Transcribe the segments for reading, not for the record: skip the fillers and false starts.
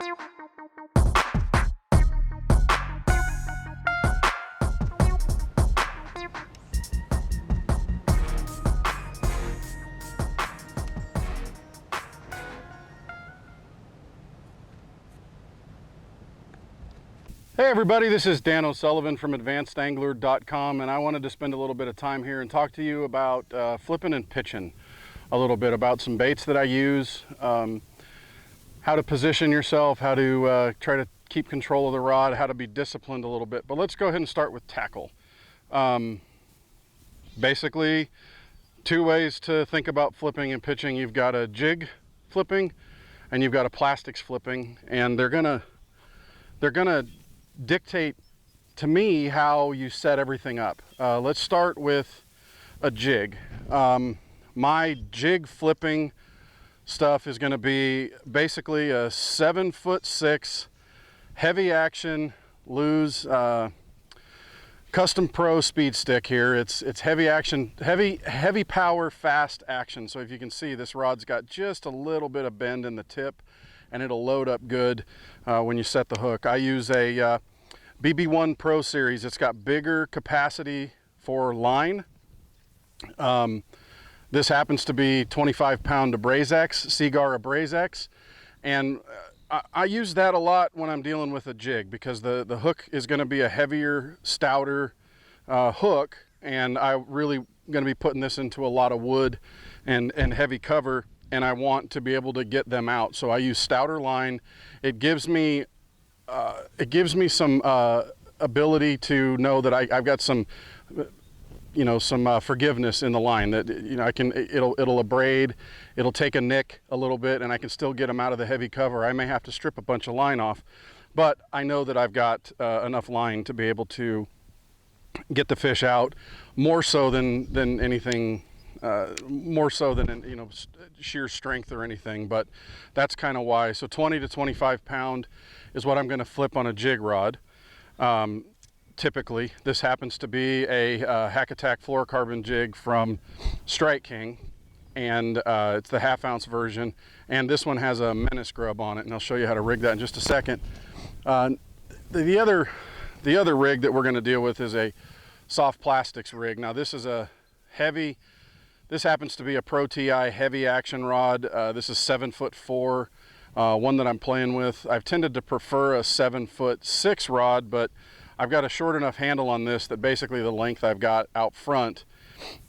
Hey everybody, this is Dan O'Sullivan from Angler.com, and I wanted to spend a little bit of time here and talk to you about flipping and pitching a little bit, about some baits that I use, how to position yourself, how to try to keep control of the rod, how to be disciplined a little bit. But let's go ahead and start with tackle. Basically, two ways to think about flipping and pitching. You've got a jig flipping and you've got a plastics flipping, and they're gonna dictate to me how you set everything up. Let's start with a jig. My jig flipping stuff is going to be basically a 7'6" heavy action Lew's Custom Pro speed stick here. It's heavy action, heavy power, fast action. So if you can see, this rod's got just a little bit of bend in the tip, and it'll load up good when you set the hook. I use a BB1 Pro Series. It's got bigger capacity for line. This happens to be 25-pound Abrazex, Seagar Abrazex, and I use that a lot when I'm dealing with a jig, because the hook is going to be a heavier, stouter hook, and I'm really going to be putting this into a lot of wood and heavy cover, and I want to be able to get them out. So I use stouter line. It gives me some ability to know that I've got some, some forgiveness in the line, that, it'll abrade, it'll take a nick a little bit, and I can still get them out of the heavy cover. I may have to strip a bunch of line off, but I know that I've got enough line to be able to get the fish out, more so than anything. More so than sheer strength or anything, but that's kind of why. So 20 to 25 pound is what I'm going to flip on a jig rod. Typically, this happens to be a Hack Attack fluorocarbon jig from Strike King, and it's the 1/2 ounce version. And this one has a menace grub on it, and I'll show you how to rig that in just a second. The other rig that we're going to deal with is a soft plastics rig. Now this is a heavy. This happens to be a Pro TI heavy action rod. This is 7'4", one that I'm playing with. I've tended to prefer a 7'6" rod, but I've got a short enough handle on this that basically the length I've got out front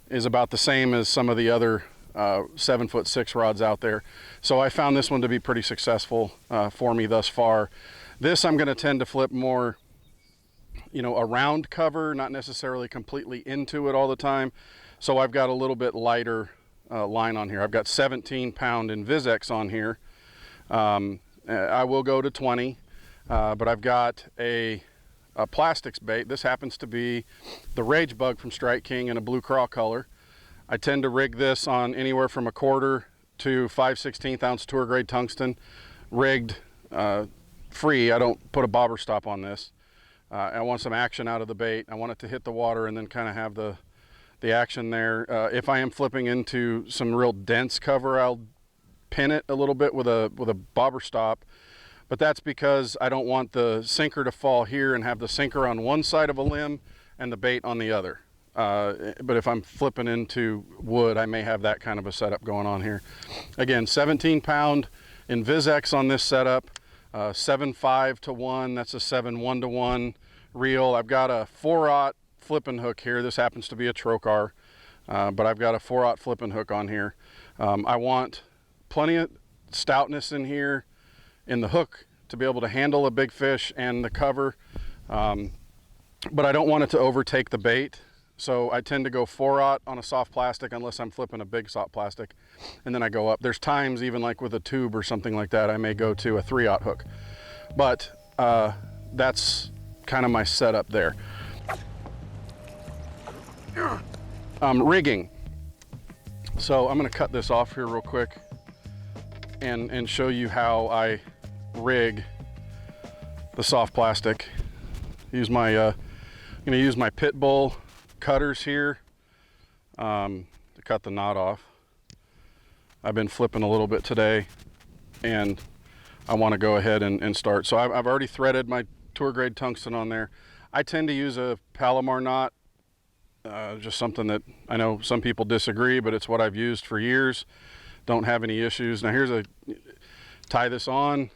is about the same as some of the other 7'6" rods out there. So I found this one to be pretty successful for me thus far. This I'm going to tend to flip more, around cover, not necessarily completely into it all the time. So I've got a little bit lighter line on here. I've got 17-pound Invisex on here. I will go to 20, but I've got a plastics bait. This happens to be the Rage Bug from Strike King in a blue craw color. I tend to rig this on anywhere from 1/4 to 5/16 ounce tour grade tungsten, rigged free. I don't put a bobber stop on this. I want some action out of the bait. I want it to hit the water and then kind of have the action there. If I am flipping into some real dense cover, I'll pin it a little bit with a bobber stop, but that's because I don't want the sinker to fall here and have the sinker on one side of a limb and the bait on the other. But if I'm flipping into wood, I may have that kind of a setup going on here. Again, 17-pound Invisex on this setup, 7.5 to 1. That's a 7.1 to 1 reel. I've got a 4/0 flipping hook here. This happens to be a Trocar, but I've got a 4/0 flipping hook on here. I want plenty of stoutness in here in the hook to be able to handle a big fish and the cover, but I don't want it to overtake the bait. So I tend to go 4/0 on a soft plastic unless I'm flipping a big soft plastic, and then I go up. There's times, even like with a tube or something like that, I may go to a 3/0 hook, but that's kind of my setup there. Rigging. So I'm going to cut this off here real quick and show you how I rig the soft plastic. I'm going to use my pit bull cutters here to cut the knot off. I've been flipping a little bit today, and I want to go ahead and start. So I've already threaded my tour grade tungsten on there. I tend to use a Palomar knot, just something that I know some people disagree, but it's what I've used for years. Don't have any issues. Now tie this on,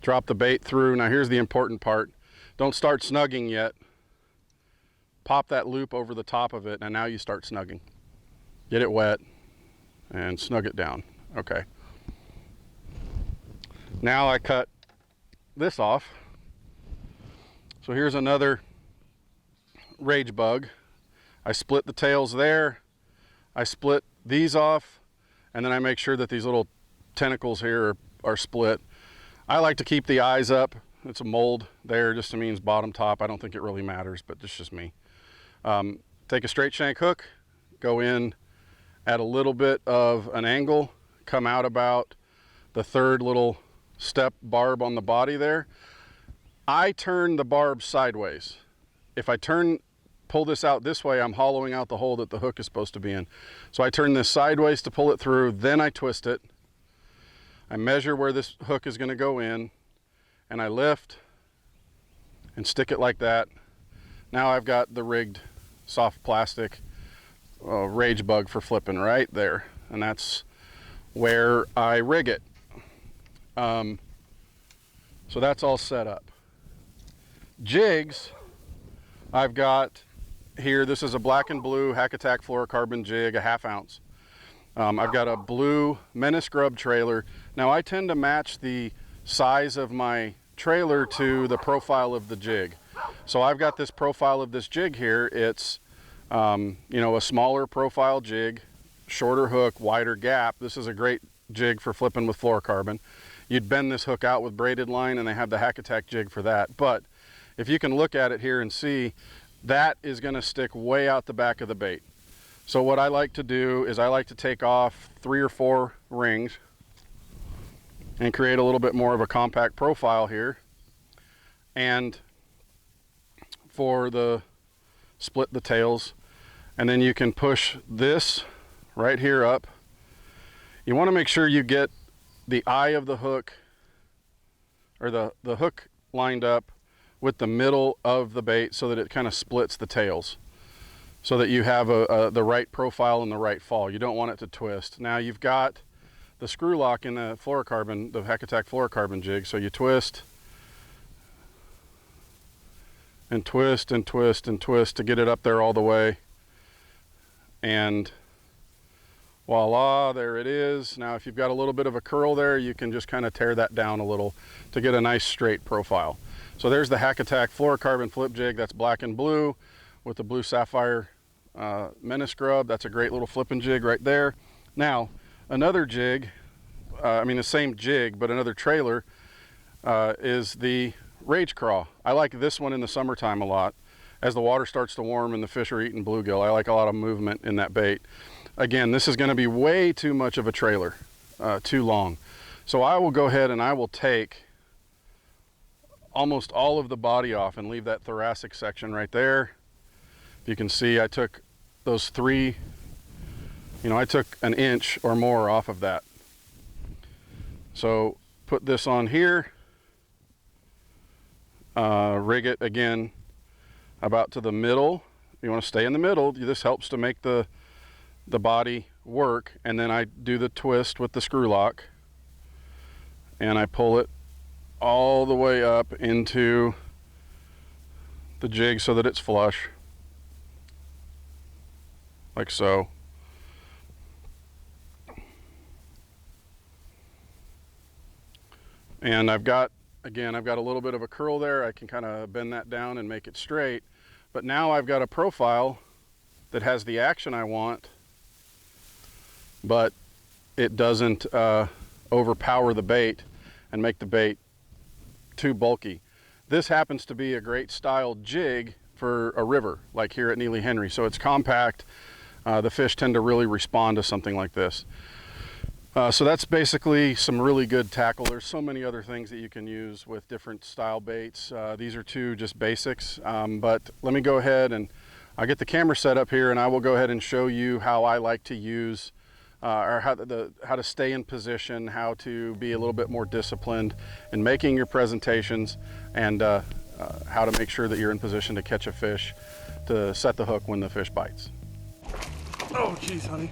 drop the bait through. Now here's the important part. Don't start snugging yet. Pop that loop over the top of it, and now you start snugging. Get it wet and snug it down. Okay. Now I cut this off. So here's another rage bug. I split the tails there. I split these off, and then I make sure that these little tentacles here are split. I like to keep the eyes up. It's a mold there, just means bottom top. I don't think it really matters, but it's just me. Take a straight shank hook, go in at a little bit of an angle, come out about the third little step barb on the body there. I turn the barb sideways. If I pull this out this way, I'm hollowing out the hole that the hook is supposed to be in. So I turn this sideways to pull it through, then I twist it. I measure where this hook is going to go in, and I lift and stick it like that. Now I've got the rigged soft plastic rage bug for flipping right there, and that's where I rig it. So that's all set up. Jigs, I've got here, this is a black and blue Hack Attack fluorocarbon jig, a 1/2 ounce. I've got a blue Menace grub trailer. Now I tend to match the size of my trailer to the profile of the jig. So I've got this profile of this jig here. It's you know, a smaller profile jig, shorter hook, wider gap. This is a great jig for flipping with fluorocarbon. You'd bend this hook out with braided line, and they have the Hack Attack jig for that. But if you can look at it here and see, that is going to stick way out the back of the bait. So what I like to do is I like to take off 3 or 4 rings and create a little bit more of a compact profile here. And for the split the tails, and then you can push this right here up. You want to make sure you get the eye of the hook, or the hook lined up with the middle of the bait so that it kind of splits the tails, so that you have the right profile and the right fall. You don't want it to twist. Now you've got the screw lock in the fluorocarbon, the Hack Attack fluorocarbon jig, so you twist and twist and twist and twist to get it up there all the way, and voila, there it is. Now if you've got a little bit of a curl there, you can just kind of tear that down a little to get a nice straight profile. So there's the Hack Attack fluorocarbon flip jig. That's black and blue with the blue sapphire Menace grub. That's a great little flipping jig right there. Now another jig, I mean the same jig, but another trailer, is the Rage Craw. I like this one in the summertime a lot. As the water starts to warm and the fish are eating bluegill, I like a lot of movement in that bait. Again, this is going to be way too much of a trailer, too long. So I will go ahead and I will take almost all of the body off and leave that thoracic section right there. If you can see, I took those 3, you know, I took 1 inch or more off of that. So put this on here, rig it again about to the middle. You want to stay in the middle. This helps to make the body work. And then I do the twist with the screw lock, and I pull it all the way up into the jig so that it's flush, like so. And I've got a little bit of a curl there. I can kind of bend that down and make it straight. But now I've got a profile that has the action I want, but it doesn't overpower the bait and make the bait too bulky. This happens to be a great style jig for a river, like here at Neely Henry. So it's compact. The fish tend to really respond to something like this. So that's basically some really good tackle. There's so many other things that you can use with different style baits. These are 2 just basics, but let me go ahead and I'll get the camera set up here, and I will go ahead and show you how I like to use or how to stay in position, how to be a little bit more disciplined in making your presentations, and how to make sure that you're in position to catch a fish, to set the hook when the fish bites. Oh, geez, honey.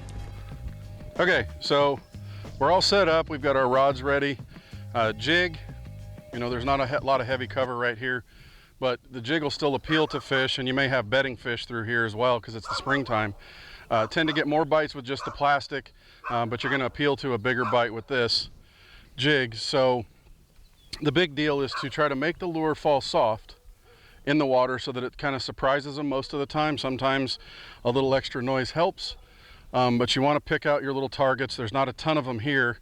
Okay, so we're all set up. We've got our rods ready. Jig, you know, there's not a lot of heavy cover right here, but the jig will still appeal to fish, and you may have bedding fish through here as well because it's the springtime. Tend to get more bites with just the plastic, but you're going to appeal to a bigger bite with this jig. So the big deal is to try to make the lure fall soft in the water so that it kind of surprises them most of the time. Sometimes a little extra noise helps, but you want to pick out your little targets. There's not a ton of them here,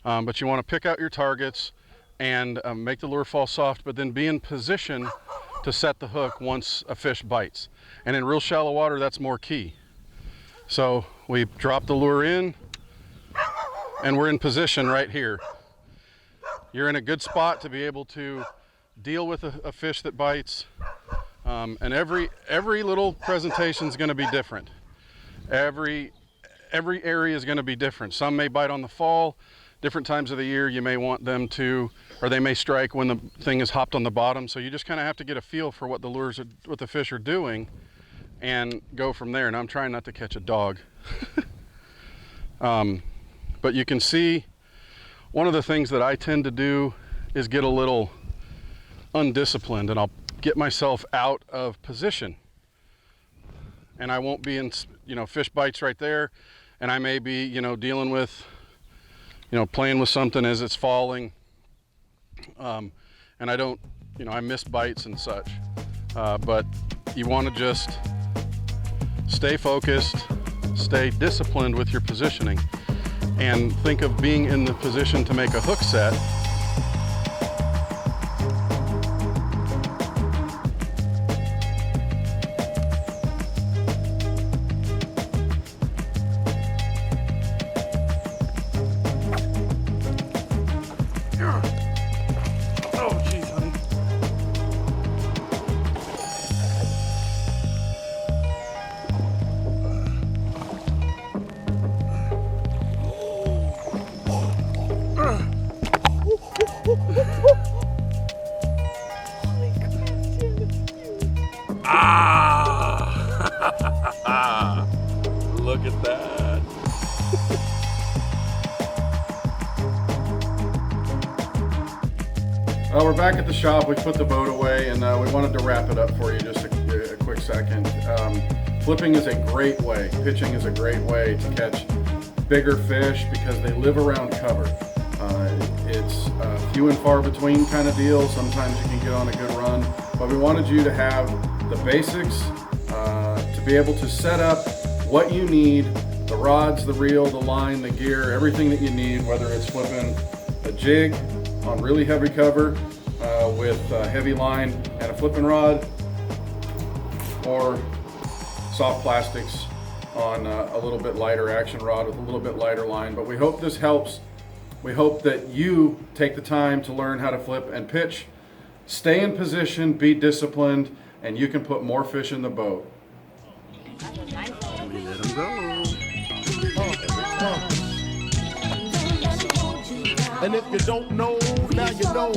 but you want to pick out your targets and make the lure fall soft, but then be in position to set the hook once a fish bites. And in real shallow water, that's more key. So we drop the lure in, and we're in position right here. You're in a good spot to be able to deal with a fish that bites. And every little presentation is going to be different. Every area is going to be different. Some may bite on the fall. Different times of the year you may want them to, or they may strike when the thing is hopped on the bottom. So you just kind of have to get a feel for what what the fish are doing and go from there. And I'm trying not to catch a dog. But you can see one of the things that I tend to do is get a little undisciplined, and I'll get myself out of position. And I won't be in, you know, fish bites right there. And I may be, you know, dealing with, you know, playing with something as it's falling. And I don't, you know, I miss bites and such. But you want to just stay focused, stay disciplined with your positioning, and think of being in the position to make a hook set. Oh, geez, honey. Ah! Look at that. Well, we're back at the shop. We put the boat away, and we wanted to wrap it up for you just a quick second. Flipping is a great way, pitching is a great way to catch bigger fish because they live around cover. It's a few and far between kind of deal. Sometimes you can get on a good run, but we wanted you to have the basics to be able to set up what you need, the rods, the reel, the line, the gear, everything that you need, whether it's flipping a jig on really heavy cover with a heavy line and a flipping rod, or soft plastics on a little bit lighter action rod with a little bit lighter line. But we hope this helps. We hope that you take the time to learn how to flip and pitch, stay in position, be disciplined, and you can put more fish in the boat. We let them go. And if you don't know, now you know.